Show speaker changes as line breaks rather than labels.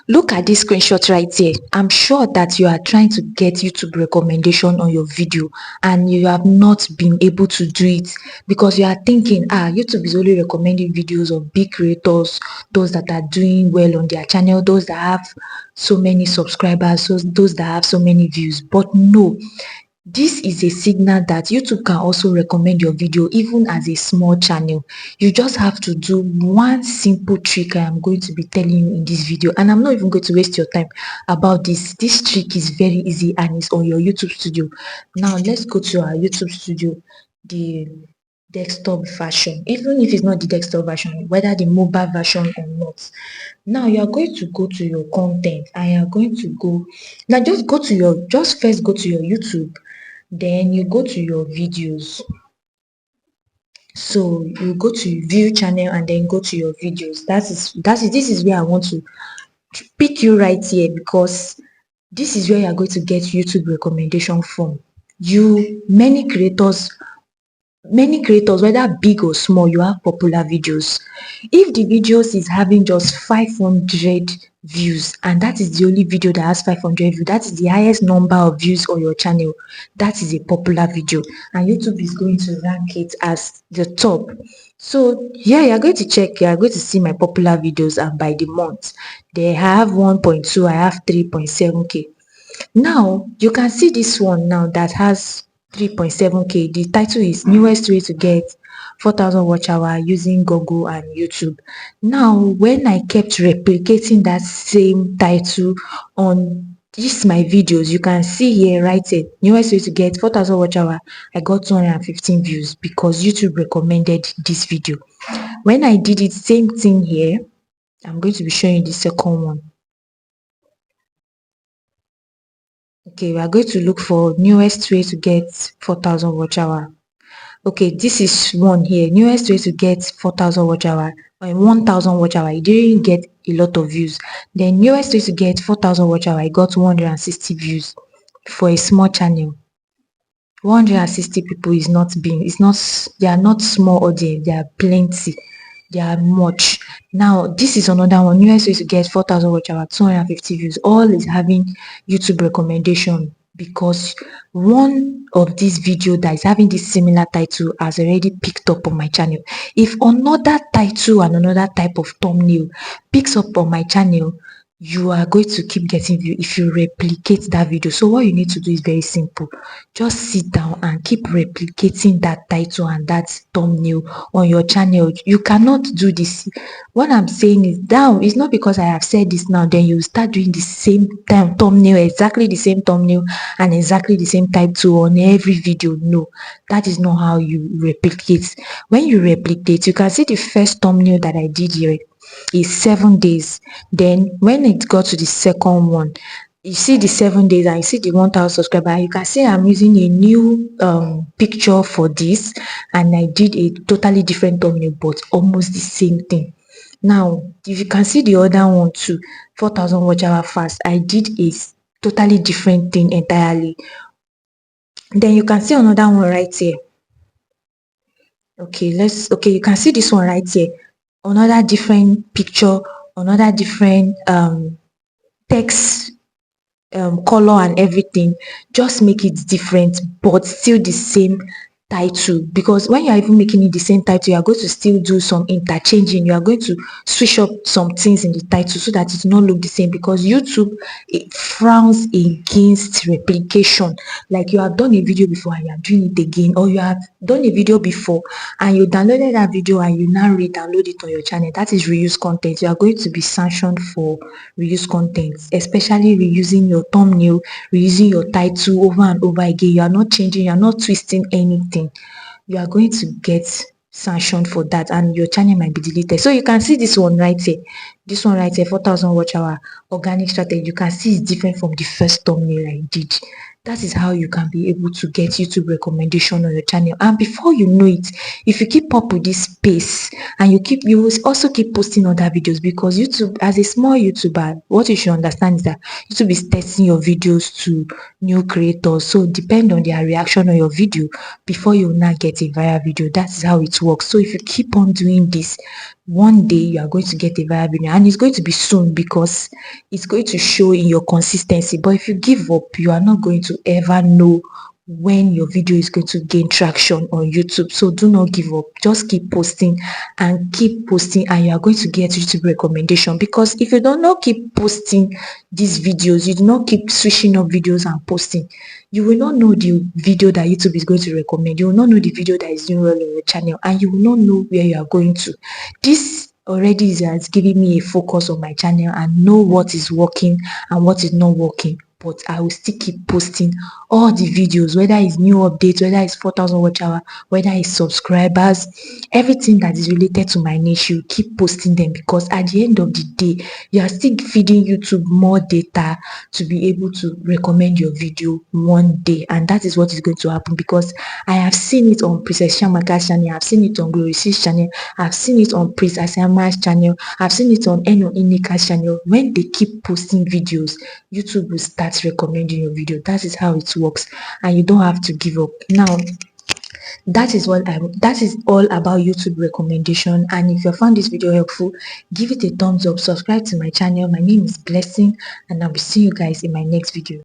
Look at this screenshot right here. I'm sure that you are trying to get YouTube recommendation on your video and you have not been able to do it because you are thinking, YouTube is only recommending videos of big creators, those that are doing well on their channel, those that have so many subscribers, so those that have so many views. But no, this is a signal that YouTube can also recommend your video even as a small channel. You just have to do one simple trick I am going to be telling you in this video, and I'm not even going to waste your time about this. This trick is very easy and it's on your YouTube studio. Now let's go to our YouTube studio, the desktop version, even if it's not the desktop version, whether the mobile version or not. Now you are going to go to your content and you are going to go, now just first go to your YouTube, then you go to your videos. So you go to view channel and then go to your videos. This is where I want to pick you right here, because this is where you are going to get YouTube recommendation from. Many creators, whether big or small, you have popular videos. If the videos is having just 500 views and that is the only video that has 500 views, that is the highest number of views on your channel, that is a popular video and YouTube is going to rank it as the top. So yeah, you're going to check, you're going to see my popular videos, and by the month they have 1.2, I have 3.7k. Now you can see this one now that has 3.7k. The title is newest way to get 4,000 watch hour using Google and YouTube. Now when I kept replicating that same title on my videos, you can see here right here, newest way to get 4,000 watch hour, I got 215 views because YouTube recommended this video. When I did it, same thing here. I'm going to be showing you the second one. Okay, we are going to look for newest way to get 4,000 watch hour. Okay, this is one here, newest way to get 4,000 watch hour or 1,000 watch hour. It didn't get a lot of views. Then newest way to get 4,000 watch hour, I got 160 views for a small channel. 160 people is not being, they are not small audience, they are plenty, they are much. Now this is another one, newest way to get 4,000 watch hour, 250 views. All is having YouTube recommendation because one of this video that is having this similar title has already picked up on my channel. If another title and another type of thumbnail picks up on my channel, you are going to keep getting view if you replicate that video. So what you need to do is very simple. Just sit down and keep replicating that title and that thumbnail on your channel. You cannot do this. What I'm saying is, now it's not because I have said this now then you start doing the same thumbnail, exactly the same thumbnail and exactly the same title on every video. No, that is not how you replicate. When you replicate, you can see the first thumbnail that I did here is 7 days. Then when it got to the second one, you see the 7 days and you see the 1,000 subscriber, and you can see I'm using a new picture for this, and I did a totally different thumbnail but almost the same thing. Now if you can see the other one too, 4,000 watch hour fast, I did a totally different thing entirely. Then you can see another one right here. Okay, you can see this one right here, another different picture, another different text, color and everything. Just make it different but still the same title, because when you are even making it the same title, you are going to still do some interchanging. You are going to switch up some things in the title so that it will not look the same, because YouTube, it frowns against replication. Like you have done a video before and you are doing it again, or you have done a video before and you downloaded that video and you now re-download it on your channel. That is reuse content. You are going to be sanctioned for reuse content, especially reusing your thumbnail, reusing your title over and over again. You are not changing, you are not twisting anything. You are going to get sanctioned for that and your channel might be deleted. So you can see this one right here, 4,000 watch hour organic strategy. You can see it's different from the first thumbnail I did. That is how you can be able to get YouTube recommendation on your channel. And before you know it, if you keep up with this pace and you will also keep posting other videos, because YouTube, as a small YouTuber, what you should understand is that YouTube is testing your videos to new creators. So depend on their reaction on your video before you now get a viral video. That is how it works. So if you keep on doing this, one day you are going to get a viral video, and it's going to be soon because it's going to show in your consistency. But if you give up, you are not going to ever know when your video is going to gain traction on YouTube. So do not give up. Just keep posting and keep posting, and you are going to get YouTube recommendation. Because if you do not keep posting these videos, you do not keep switching up videos and posting, you will not know the video that YouTube is going to recommend. You will not know the video that is doing well on your channel, and you will not know where you are going to. This already has given me a focus on my channel and know what is working and what is not working. But I will still keep posting all the videos, whether it's new updates, whether it's 4,000 watch hour, whether it's subscribers, everything that is related to my niche. You keep posting them, because at the end of the day, you are still feeding YouTube more data to be able to recommend your video one day. And that is what is going to happen, because I have seen it on Princess Shamaka's channel, I've seen it on Glory C's channel, I've seen it on Prince Asiama's channel, I've seen it on Eno Inika's channel. When they keep posting videos, YouTube will start recommending your video. That is how it works, and you don't have to give up. Now, that is all about YouTube recommendation. And if you found this video helpful, give it a thumbs up, subscribe to my channel. My name is Blessing, and I'll be seeing you guys in my next video.